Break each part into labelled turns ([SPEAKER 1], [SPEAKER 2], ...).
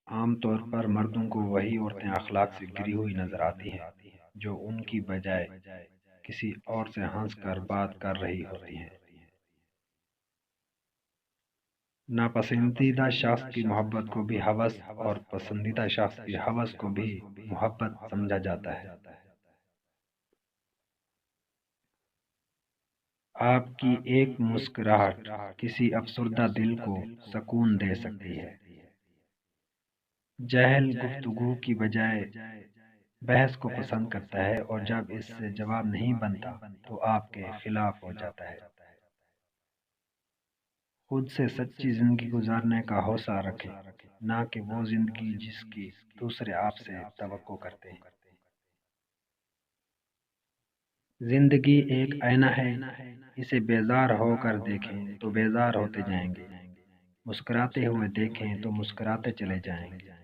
[SPEAKER 1] عام طور پر مردوں کو وہی عورتیں اخلاق سے گری ہوئی نظر آتی ہیں جو ان کی بجائے کسی اور سے ہنس کر بات کر رہی ہوتی ہیں۔ ناپسندیدہ شخص کی محبت کو بھی ہوس اور پسندیدہ شخص کی ہوس کو بھی محبت سمجھا جاتا ہے۔ آپ کی ایک مسکراہٹ کسی افسردہ دل کو سکون دے سکتی ہے۔ جاہل گفتگو کی بجائے بحث کو پسند کرتا ہے اور جب اس سے جواب نہیں بنتا تو آپ کے خلاف ہو جاتا ہے۔ خود سے سچی زندگی گزارنے کا حوصلہ رکھیں، نہ کہ وہ زندگی جس کی دوسرے آپ سے توقع کرتے ہیں۔ زندگی ایک آئینہ ہے، اسے بیزار ہو کر دیکھیں تو بیزار ہوتے جائیں گے، مسکراتے ہوئے دیکھیں تو مسکراتے چلے جائیں گے۔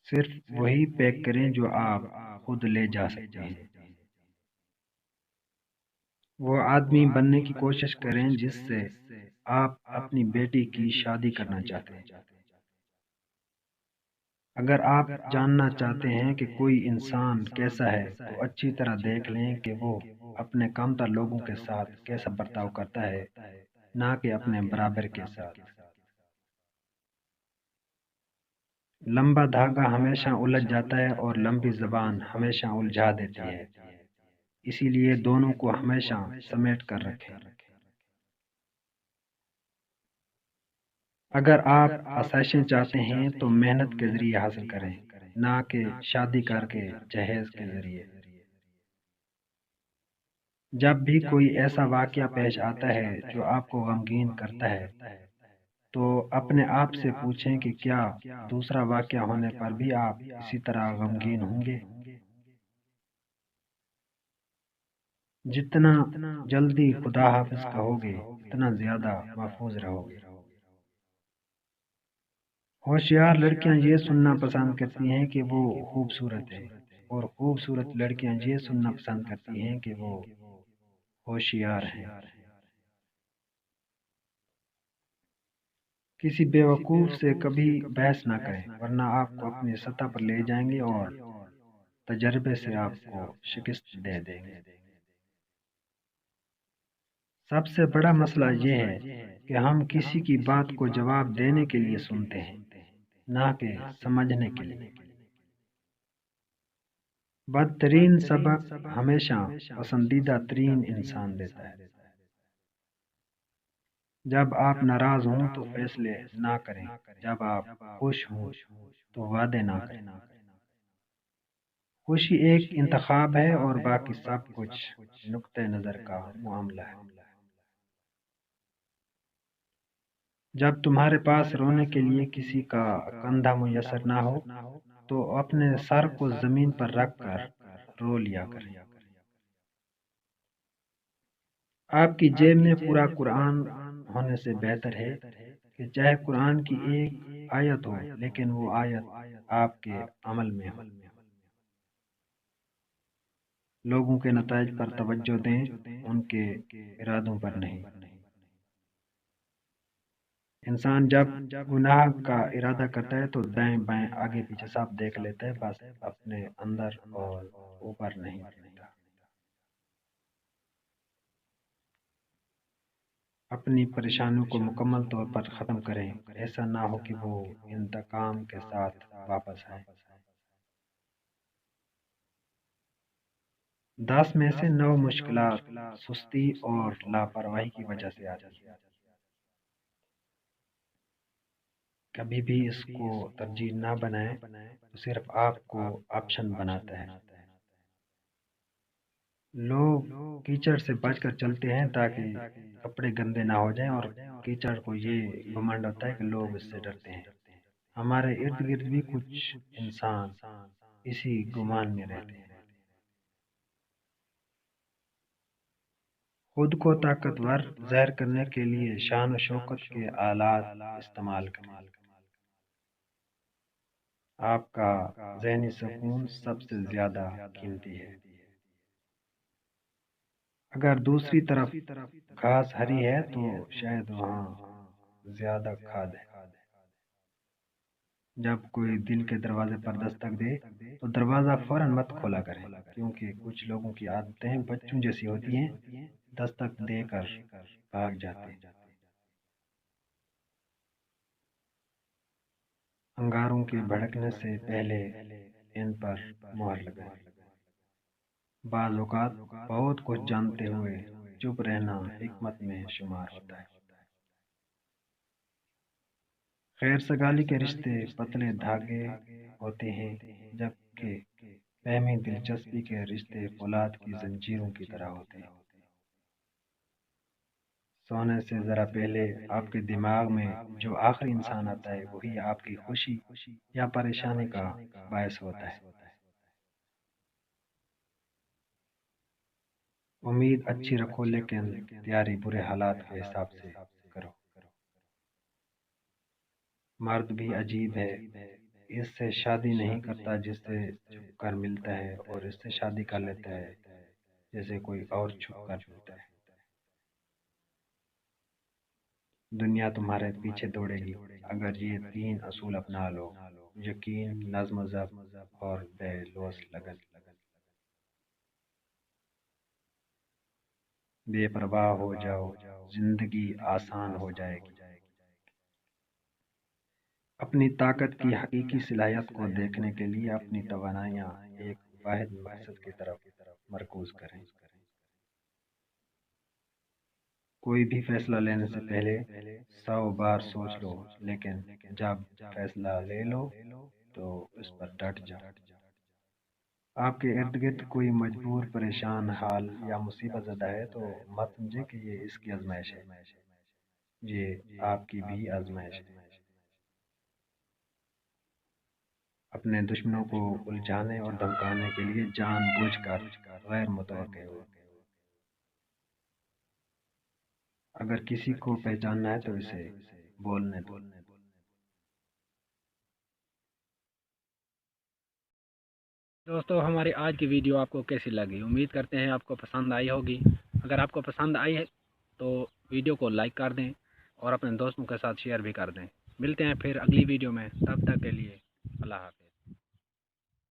[SPEAKER 1] صرف وہی پیک کریں جو آپ خود لے جا سکتے ہیں۔ وہ آدمی بننے کی کوشش کریں جس سے آپ اپنی بیٹی کی شادی کرنا چاہتے ہیں۔ اگر آپ جاننا چاہتے ہیں کہ کوئی انسان کیسا ہے تو اچھی طرح دیکھ لیں کہ وہ اپنے کمتر لوگوں کے ساتھ کیسا برتاؤ کرتا ہے، نہ کہ اپنے برابر کے ساتھ۔ لمبا دھاگا ہمیشہ الجھ جاتا ہے اور لمبی زبان ہمیشہ الجھا دیتی ہے، اسی لیے دونوں کو ہمیشہ سمیٹ کر رکھیں۔ اگر آپ آسائشیں چاہتے ہیں تو محنت کے ذریعے حاصل کریں، نہ کہ شادی کر کے جہیز کے ذریعے۔ جب بھی کوئی ایسا واقعہ پیش آتا ہے جو آپ کو غمگین کرتا ہے تو اپنے آپ سے پوچھیں کہ کیا دوسرا واقعہ ہونے پر بھی آپ اسی طرح غمگین ہوں گے؟ جتنا جلدی خدا حافظ کہو گے اتنا زیادہ محفوظ رہو گے۔ ہوشیار لڑکیاں یہ سننا پسند کرتی ہیں کہ وہ خوبصورت ہے، اور خوبصورت لڑکیاں یہ سننا پسند کرتی ہیں کہ وہ ہوشیار ہیں۔ کسی بیوقوف سے کبھی بحث نہ کریں ورنہ آپ کو اپنی سطح پر لے جائیں گے اور تجربے سے آپ کو شکست دے دیں گے۔ سب سے بڑا مسئلہ یہ ہے کہ ہم کسی کی بات کو جواب دینے کے لیے سنتے ہیں، نہ کہ سمجھنے کے لیے۔ بدترین سبق ہمیشہ پسندیدہ ترین انسان دیتا ہے۔ جب آپ ناراض ہوں تو فیصلے نہ کریں، جب آپ خوش ہوں تو وعدے نہ کریں۔ خوشی ایک انتخاب ہے اور باقی سب کچھ نقطہ نظر کا معاملہ ہے۔ جب تمہارے پاس رونے کے لیے کسی کا کندھا میسر نہ ہو تو اپنے سر کو زمین پر رکھ کر رو لیا کریں۔ آپ کی جیب میں پورا قرآن ہونے سے بہتر ہے کہ چاہے قرآن کی ایک آیت ہو لیکن وہ آیت آپ کے عمل میں ہو۔ لوگوں کے نتائج پر توجہ دیں، ان کے ارادوں پر نہیں۔ انسان جب گناہ کا ارادہ کرتا ہے تو دائیں بائیں آگے پیچھے سب دیکھ لیتا ہے، بس اپنے اندر اور اوپر نہیں دیکھتا۔ اپنی پریشانیوں کو مکمل طور پر ختم کریں، ایسا نہ ہو کہ وہ انتقام کے ساتھ واپس آئے۔ 10 میں سے 9 مشکلات سستی اور لاپرواہی کی وجہ سے آتی ہیں۔ کبھی بھی اس کو ترجیح نہ بنائیں، تو صرف آپ کو آپشن بناتا ہے۔ لوگ کیچڑ سے بچ کر چلتے ہیں تاکہ کپڑے گندے نہ ہو جائیں، اور کیچڑ کو یہ گھمنڈ ہوتا ہے کہ لوگ اس سے ڈرتے ہیں۔ ہمارے ارد گرد بھی کچھ انسان اسی گمان میں رہتے ہیں۔ خود کو طاقتور ظاہر کرنے کے لیے شان و شوکت کے آلات استعمال کریں۔ آپ کا ذہنی سکون سب سے زیادہ قیمتی ہے۔ اگر دوسری طرف گھاس ہری ہے تو شاید وہاں زیادہ کھاد ہے۔ جب کوئی دل کے دروازے پر دستک دے تو دروازہ فوراً مت کھولا کریں، کیونکہ کچھ لوگوں کی عادتیں بچوں جیسی ہوتی ہیں، دستک دے کر بھاگ جاتے ہیں۔ انگاروں کے بھڑکنے سے پہلے ان پر مہر لگائیں۔ بعض اوقات بہت کچھ جانتے ہوئے چپ رہنا حکمت میں شمار ہوتا ہے۔ خیر سگالی کے رشتے پتلے دھاگے ہوتے ہیں، جبکہ فہمی دلچسپی کے رشتے فولاد کی زنجیروں کی طرح ہوتے ہیں۔ سونے سے ذرا پہلے آپ کے دماغ میں جو آخری انسان آتا ہے وہی آپ کی خوشی یا پریشانی کا باعث ہوتا ہے۔ امید اچھی رکھو لیکن تیاری برے حالات کے حساب سے کرو۔ مرد بھی عجیب ہے، اس سے شادی نہیں کرتا جس سے چھپ کر ملتا ہے، اور اس سے شادی کر لیتا ہے جیسے کوئی اور چھپ کر ملتا ہے۔ دنیا تمہارے پیچھے دوڑے گی اگر یہ 3 اصول اپنا لو: یقین، نظم و ضبط اور بے لوث لگن۔ بے پرواہ ہو جاؤ، زندگی آسان ہو جائے گی۔ اپنی طاقت کی حقیقی صلاحیت کو دیکھنے کے لیے اپنی توانائیاں ایک واحد مقصد کی طرف مرکوز کریں۔ کوئی بھی فیصلہ لینے سے پہلے 100 بار سوچ لو، لیکن جب فیصلہ لے لو تو اس پر ڈٹ جاؤ۔ آپ کے ارد گرد کوئی مجبور، پریشان حال یا مصیبت زدہ ہے تو مت سمجھے کہ یہ اس کی آزمائش ہے، یہ آپ کی بھی آزمائش ہے۔ اپنے دشمنوں کو الجھانے اور دھمکانے کے لیے جان بوجھ کر غیر متوقع ہو۔ اگر کسی کو پہچاننا ہے تو اسے بولنے دو۔
[SPEAKER 2] دوستو، ہماری آج کی ویڈیو آپ کو کیسی لگی؟ امید کرتے ہیں آپ کو پسند آئی ہوگی۔ اگر آپ کو پسند آئی ہے تو ویڈیو کو لائک کر دیں اور اپنے دوستوں کے ساتھ شیئر بھی کر دیں۔ ملتے ہیں پھر اگلی ویڈیو میں، تب تک کے لیے اللہ حافظ۔